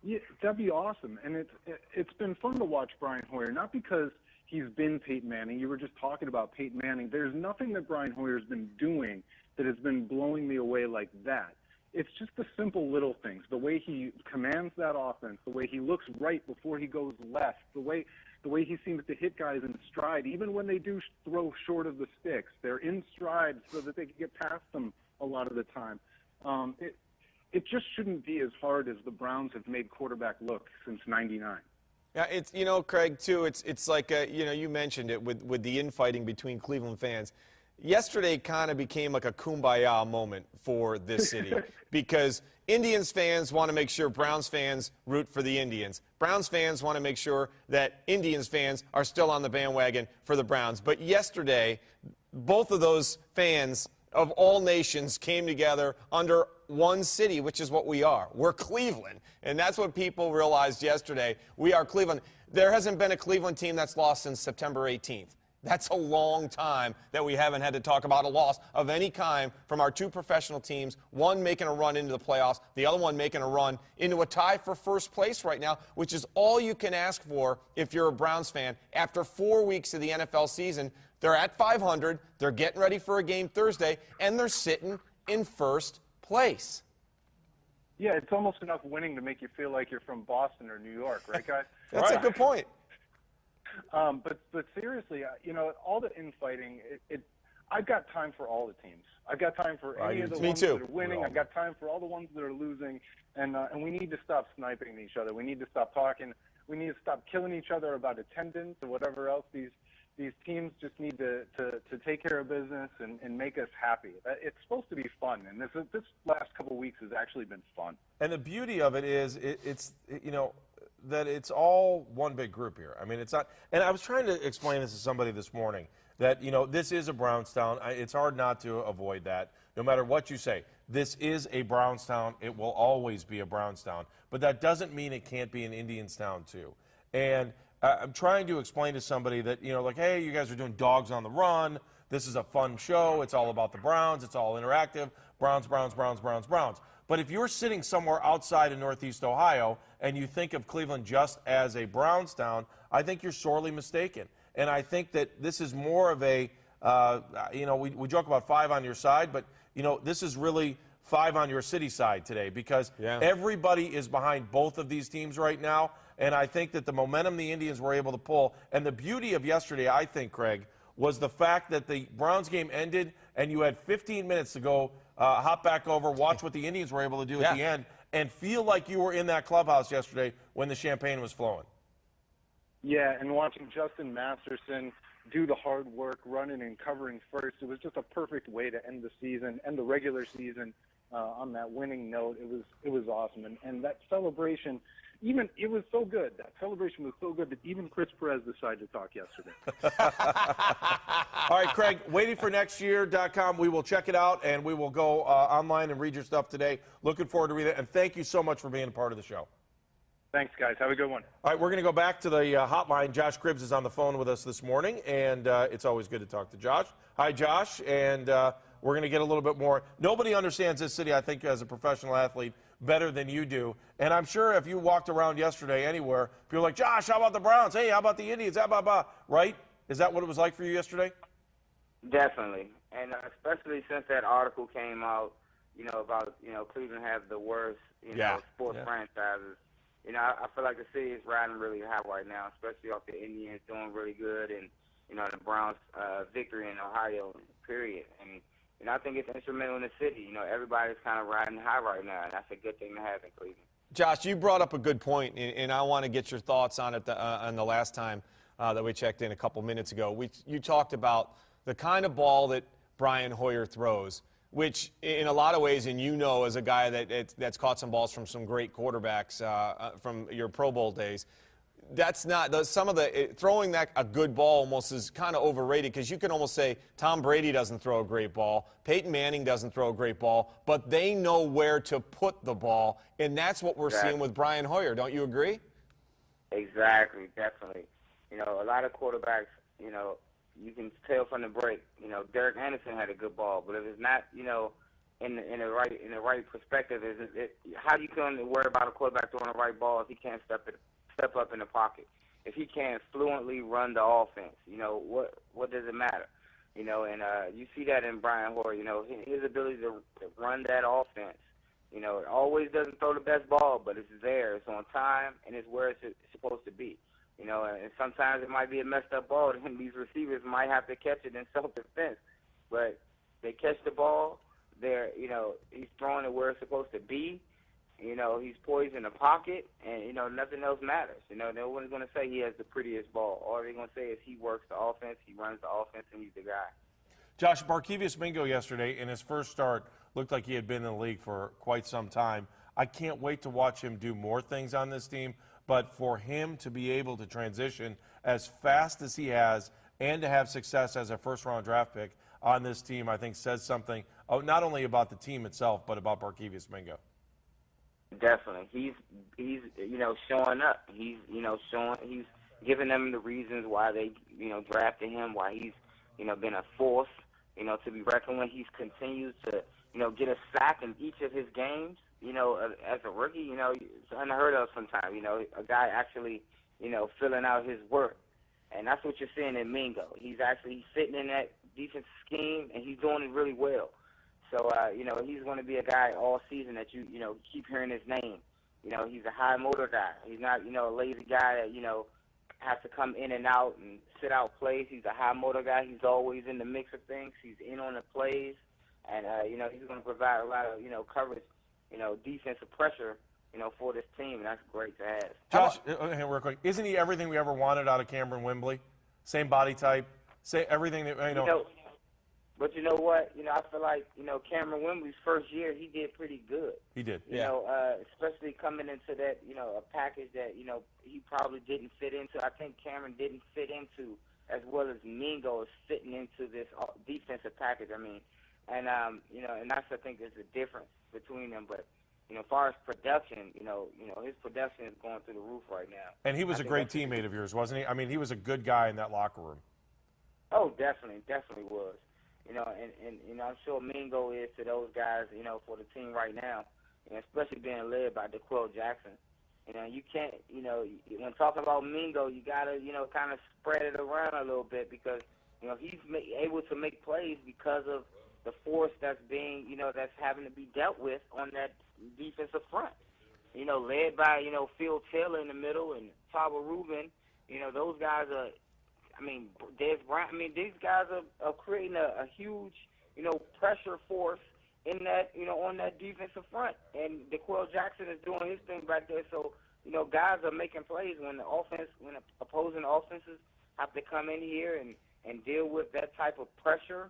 Yeah, that'd be awesome. And it's been fun to watch Brian Hoyer, not because he's been Peyton Manning. You were just talking about Peyton Manning. There's nothing that Brian Hoyer's been doing that has been blowing me away like that. It's just the simple little things, the way he commands that offense, the way he looks right before he goes left, the way he seems to hit guys in stride. Even when they do throw short of the sticks, they're in stride so that they can get past them a lot of the time. It just shouldn't be as hard as the Browns have made quarterback look since '99. Yeah, it's, Craig, too, it's like, you mentioned it with the infighting between Cleveland fans. Yesterday kind of became like a kumbaya moment for this city because Indians fans want to make sure Browns fans root for the Indians. Browns fans want to make sure that Indians fans are still on the bandwagon for the Browns. But yesterday, both of those fans of all nations came together under one city, which is what we are. We're Cleveland. And that's what people realized yesterday. We are Cleveland. There hasn't been a Cleveland team that's lost since September 18th. That's a long time that we haven't had to talk about a loss of any kind from our two professional teams, one making a run into the playoffs, the other one making a run into a tie for first place right now, which is all you can ask for if you're a Browns fan. After 4 weeks of the NFL season, they're at 500, they're getting ready for a game Thursday, and they're sitting in first place. Yeah, it's almost enough winning to make you feel like you're from Boston or New York, right, guys? That's a good point. But seriously, all the infighting, I've got time for all the teams. I've got time for any of the ones that are winning. I've got time for all the ones that are losing, and we need to stop sniping each other. We need to stop talking. We need to stop killing each other about attendance or whatever else. These teams just need to take care of business and make us happy. It's supposed to be fun, and this last couple of weeks has actually been fun. And the beauty of it is it's that it's all one big group here. I mean, it's not. And I was trying to explain this to somebody this morning that this is a Brownstown. It's hard not to avoid that. No matter what you say, this is a Brownstown. It will always be a Brownstown. But that doesn't mean it can't be an Indianstown too. And I'm trying to explain to somebody that, hey, you guys are doing Dogs on the Run. This is a fun show. It's all about the Browns. It's all interactive. Browns, Browns, Browns, Browns, Browns. But if you're sitting somewhere outside of Northeast Ohio and you think of Cleveland just as a Brownstown, I think you're sorely mistaken. And I think that this is more of a, we joke about 5 on your side, but, this is really 5 on your city side today because everybody is behind both of these teams right now. And I think that the momentum the Indians were able to pull, and the beauty of yesterday, I think, Craig, was the fact that the Browns game ended and you had 15 minutes to go hop back over, watch what the Indians were able to do at the end, and feel like you were in that clubhouse yesterday when the champagne was flowing. Yeah, and watching Justin Masterson do the hard work, running and covering first, it was just a perfect way to end the season, end the regular season on that winning note. It was awesome, and that celebration. It was so good. That celebration was so good that even Chris Perez decided to talk yesterday. All right, Craig, waitingfornextyear.com. We will check it out, and we will go online and read your stuff today. Looking forward to reading it, and thank you so much for being a part of the show. Thanks, guys. Have a good one. All right, we're going to go back to the hotline. Josh Cribbs is on the phone with us this morning, and it's always good to talk to Josh. Hi, Josh, and we're going to get a little bit more. Nobody understands this city, I think, as a professional athlete better than you do. And I'm sure if you walked around yesterday anywhere, people are like, Josh, how about the Browns? Hey, how about the Indians? Right? Is that what it was like for you yesterday? Definitely. And especially since that article came out, about, Cleveland have the worst, sports franchises. I feel like the city is riding really high right now, especially off the Indians doing really good and, the Browns' victory in Ohio, period. And I think it's instrumental in the city. Everybody's kind of riding high right now, and that's a good thing to have in Cleveland. Josh, you brought up a good point, and I want to get your thoughts on it on the last time that we checked in a couple minutes ago. You talked about the kind of ball that Brian Hoyer throws, which in a lot of ways, and as a guy that's caught some balls from some great quarterbacks from your Pro Bowl days, that's not throwing a good ball almost is kind of overrated because you can almost say Tom Brady doesn't throw a great ball, Peyton Manning doesn't throw a great ball, but they know where to put the ball, and that's what we're seeing with Brian Hoyer. Don't you agree? Exactly, definitely. A lot of quarterbacks, you can tell from the break. Derek Anderson had a good ball, but if it's not, in the right perspective is how you can worry about a quarterback throwing the right ball if he can't step up in the pocket, if he can't fluently run the offense. What does it matter? And you see that in Brian Hoyer. His ability to run that offense. It always doesn't throw the best ball, but it's there, it's on time, and it's where it's supposed to be. And sometimes it might be a messed up ball, and these receivers might have to catch it in self-defense, but they catch the ball. He's throwing it where it's supposed to be. He's poised in the pocket, and nothing else matters. No one's going to say he has the prettiest ball. All they're going to say is he works the offense, he runs the offense, and he's the guy. Josh, Barkevious Mingo yesterday in his first start looked like he had been in the league for quite some time. I can't wait to watch him do more things on this team, but for him to be able to transition as fast as he has and to have success as a first-round draft pick on this team, I think says something not only about the team itself, but about Barkevious Mingo. Definitely. He's showing up. He's giving them the reasons why they, drafted him, why he's, been a force, to be reckoned with. He's continued to, get a sack in each of his games. As a rookie, it's unheard of sometimes, a guy actually, filling out his work. And that's what you're seeing in Mingo. He's actually fitting in that defensive scheme, and he's doing it really well. So, he's going to be a guy all season that you keep hearing his name. He's a high motor guy. He's not, a lazy guy that, has to come in and out and sit out plays. He's a high motor guy. He's always in the mix of things. He's in on the plays. And, he's going to provide a lot of, coverage, defensive pressure, for this team, and that's great to have. Josh, real quick, isn't he everything we ever wanted out of Cameron Wembley? Same body type, everything that, But you know what? I feel like, Cameron Wembley's first year, he did pretty good. He did. Especially coming into that, a package that, he probably didn't fit into. I think Cameron didn't fit into as well as Mingo is fitting into this defensive package. And that's, I think, is the difference between them. But, as far as production, his production is going through the roof right now. And he was a great teammate of yours, wasn't he? He was a good guy in that locker room. Oh, definitely was. And I'm sure Mingo is to those guys, for the team right now, and especially being led by DeQuell Jackson. You can't, when talking about Mingo, you got to, kind of spread it around a little bit because, he's able to make plays because of the force that's being, that's having to be dealt with on that defensive front. Led by, Phil Taylor in the middle and Taba Rubin, those guys are, Des Bryant, these guys are creating a huge, pressure force in that, on that defensive front. And DeQuell Jackson is doing his thing back there. So, guys are making plays when opposing offenses have to come in here and deal with that type of pressure.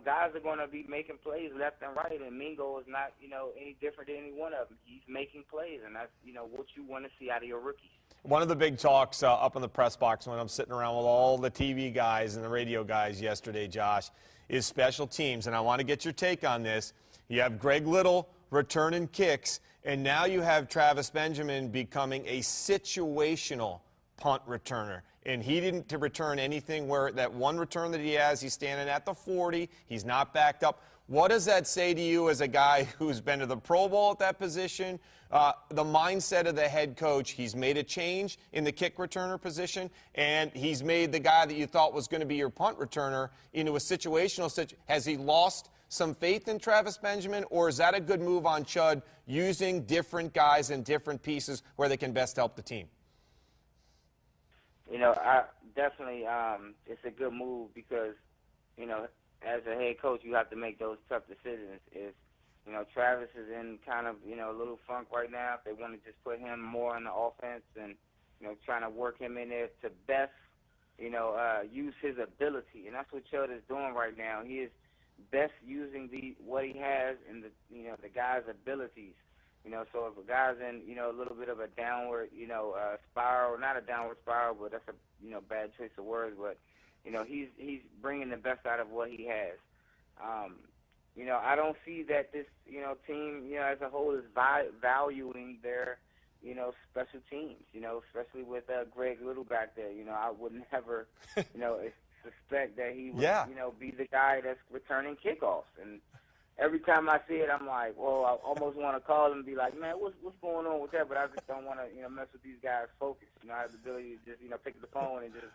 Guys are going to be making plays left and right, and Mingo is not, any different than any one of them. He's making plays, and that's, what you want to see out of your rookies. One of the big talks up in the press box when I'm sitting around with all the TV guys and the radio guys yesterday, Josh, is special teams. And I want to get your take on this. You have Greg Little returning kicks, and now you have Travis Benjamin becoming a situational punt returner. And he didn't return anything where that one return that he has, he's standing at the 40. He's not backed up. What does that say to you as a guy who's been to the Pro Bowl at that position? The mindset of the head coach, he's made a change in the kick returner position, and he's made the guy that you thought was going to be your punt returner into a situational situation. Has he lost some faith in Travis Benjamin, or is that a good move on Chud using different guys and different pieces where they can best help the team? I definitely, it's a good move because, as a head coach, you have to make those tough decisions. Travis is in kind of, a little funk right now. If they want to just put him more in the offense and, trying to work him in there to best, use his ability. And that's what Chud is doing right now. He is best using what he has and the guy's abilities. So if a guy's in, a little bit of a downward, spiral, not a downward spiral, but that's a, bad choice of words, but, he's bringing the best out of what he has. I don't see that this, team, as a whole is valuing their, special teams, especially with Greg Little back there. I would never, suspect that he would, be the guy that's returning kickoffs. And, every time I see it, I'm like, well, I almost want to call them and be like, man, what's going on with that? But I just don't want to, mess with these guys' focus. I have the ability to just, pick up the phone and just,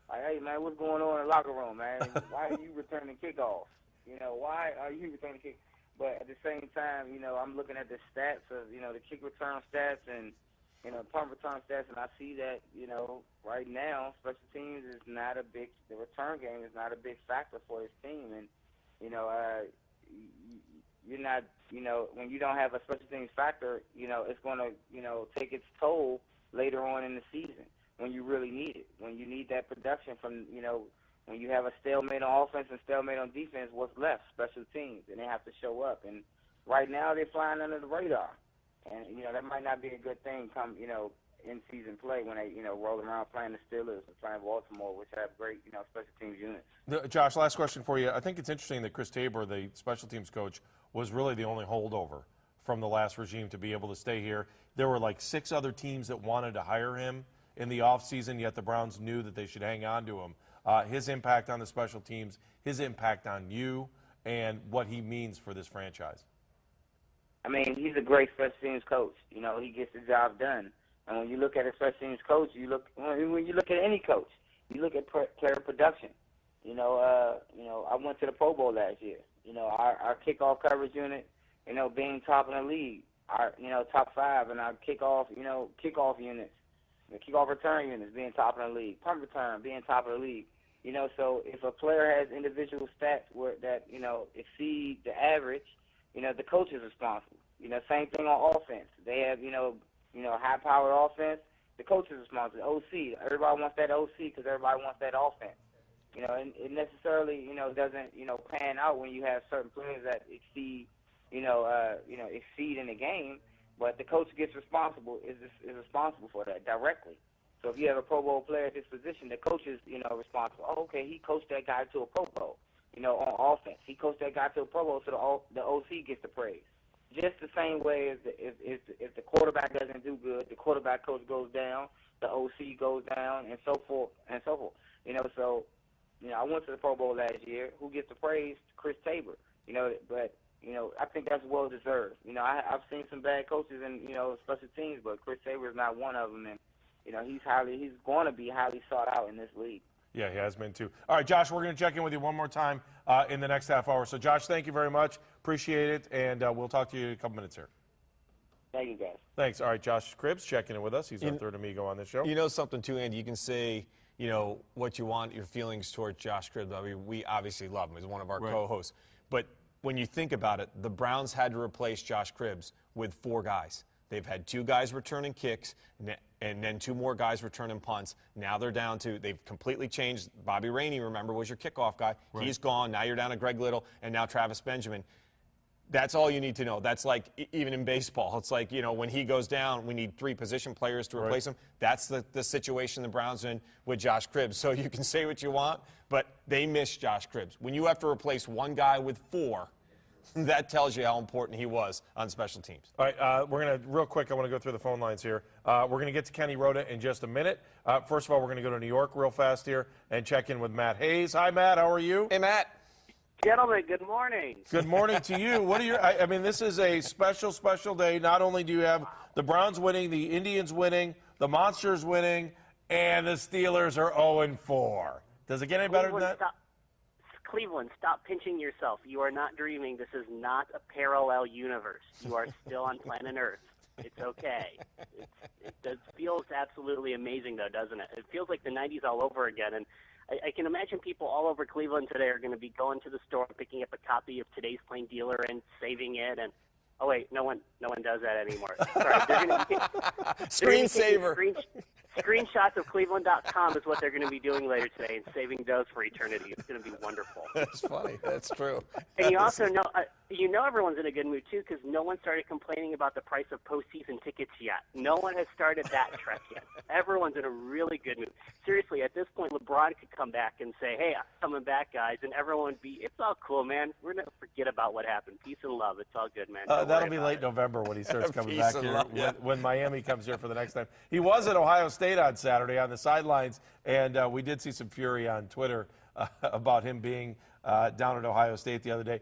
like, hey, man, what's going on in the locker room, man? Why are you returning kickoffs? Why are you returning kick? But at the same time, I'm looking at the stats of, the kick return stats and, punt return stats, and I see that, right now, special teams is not a big, the return game is not a big factor for this team. And, you're not, when you don't have a special teams factor, it's going to, take its toll later on in the season when you really need it, when you need that production from, when you have a stalemate on offense and stalemate on defense, what's left? Special teams, and they have to show up. And right now they're flying under the radar. And, that might not be a good thing come, in-season play when they, roll around playing the Steelers and playing Baltimore, which have great, special teams units. Josh, last question for you. I think it's interesting that Chris Tabor, the special teams coach, was really the only holdover from the last regime to be able to stay here. There were like 6 other teams that wanted to hire him in the offseason, yet the Browns knew that they should hang on to him. His impact on the special teams, his impact on you, and what he means for this franchise. I mean, he's a great special teams coach. He gets the job done. And when you look at a special teams coach, when you look at any coach, you look at player production. I went to the Pro Bowl last year. Our kickoff coverage unit, being top in the league, our top 5, and our kickoff units, the kickoff return units being top in the league, punt return being top of the league. So if a player has individual stats that exceed the average, the coach is responsible. Same thing on offense. They have high-powered offense. The coach is responsible. OC, everybody wants that OC because everybody wants that offense. And it necessarily doesn't pan out when you have certain players that exceed exceed in the game. But the coach gets responsible is responsible for that directly. So if you have a Pro Bowl player at this position, the coach is responsible. Oh, okay, he coached that guy to a Pro Bowl. On offense, he coached that guy to a Pro Bowl, so the OC gets the praise. Just the same way as if the quarterback doesn't do good, the quarterback coach goes down, the OC goes down, and so forth and so forth. So I went to the Pro Bowl last year. Who gets the praise? Chris Tabor. But I think that's well deserved. I've seen some bad coaches in special teams, but Chris Tabor is not one of them, and he's going to be highly sought out in this league. Yeah, he has been too. All right, Josh, we're going to check in with you one more time in the next half hour. So, Josh, thank you very much. Appreciate it, and we'll talk to you in a couple minutes here. Thank you, guys. Thanks. All right, Josh Cribbs checking in with us. He's our third amigo on this show. Something, too, Andy, you can say, what you want, your feelings towards Josh Cribbs. I mean, we obviously love him. He's one of our co-hosts. But when you think about it, the Browns had to replace Josh Cribbs with 4 guys. They've had 2 guys returning kicks, and then 2 more guys returning punts. Now they're down to, they've completely changed. Bobby Rainey, remember, was your kickoff guy. Right. He's gone. Now you're down to Greg Little, and now Travis Benjamin. That's all you need to know. That's like, even in baseball, it's like, when he goes down, we need 3 position players to replace him. That's the situation the Browns are in with Josh Cribbs. So you can say what you want, but they miss Josh Cribbs. When you have to replace 1 guy with 4, that tells you how important he was on special teams. All right, we're going to, real quick, I want to go through the phone lines here. We're going to get to Kenny Rhoda in just a minute. First of all, we're going to go to New York real fast here and check in with Matt Hayes. Hi, Matt. How are you? Hey, Matt. Gentlemen, good morning. Good morning to you. What are your? I mean, this is a special day. Not only do you have the Browns winning, the Indians winning, the Monsters winning, and the Steelers are 0-4. Does it get any better than that? Cleveland, stop pinching yourself. You are not dreaming. This is not a parallel universe. You are still on planet Earth. It's okay. It feels absolutely amazing, though, doesn't it? It feels like the 90s all over again. And I can imagine people all over Cleveland today are going to be going to the store, picking up a copy of Today's Plain Dealer and saving it. And oh wait, no one does that anymore. Sorry, they're going to be Screensaver. Screenshots of Cleveland.com is what they're going to be doing later today and saving those for eternity. It's going to be wonderful. That's funny. That's true. And you also know, everyone's in a good mood, too, because no one started complaining about the price of postseason tickets yet. No one has started that trek yet. Everyone's in a really good mood. Seriously, at this point, LeBron could come back and say, hey, I'm coming back, guys, and everyone would be, it's all cool, man. We're going to forget about what happened. Peace and love. It's all good, man. That'll be late November when he starts coming back here, when Miami comes here for the next time. He was at Ohio State on Saturday on the sidelines, and we did see some fury on Twitter about him being down at Ohio State the other day.